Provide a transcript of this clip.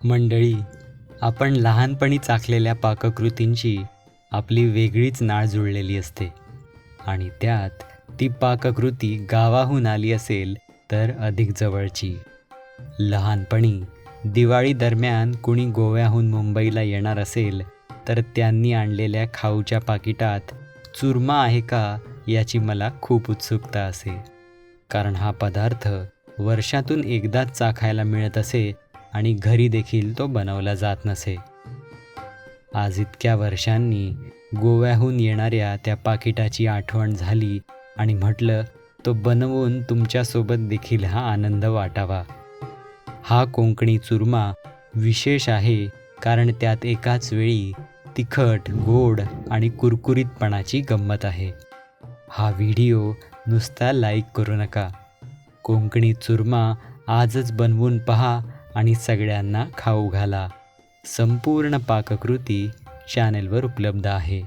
मंडळी, आपण लहानपणी चाखलेल्या पाककृतींची आपली वेगळीच नाळ जुळलेली असते आणि त्यात ती पाककृती गावाहून आली असेल तर अधिक जवळची. लहानपणी दिवाळी दरम्यान कुणी गोव्याहून मुंबईला येणार असेल तर त्यांनी आणलेल्या खाऊच्या पाकिटात चुरमा आहे का याची मला खूप उत्सुकता असे. कारण हा पदार्थ वर्षातून एकदाच चाखायला मिळत असे आणि घरी देखील तो बनवला जात नसे. आज इतक्या वर्षांनी गोव्याहून येणाऱ्या त्या पाकिटाची आठवण झाली आणि म्हटलं तो बनवून तुमच्यासोबत देखील हा आनंद वाटावा. हा कोकणी चुरमा विशेष आहे कारण त्यात एकाच वेळी तिखट, गोड आणि कुरकुरीतपणाची गंमत आहे. हा व्हिडिओ नुसता लाईक करू नका. कोकणी चुरमा आजच बनवून पहा आणि सगळ्यांना खाऊ घाला. संपूर्ण पाककृती चॅनेलवर उपलब्ध आहे.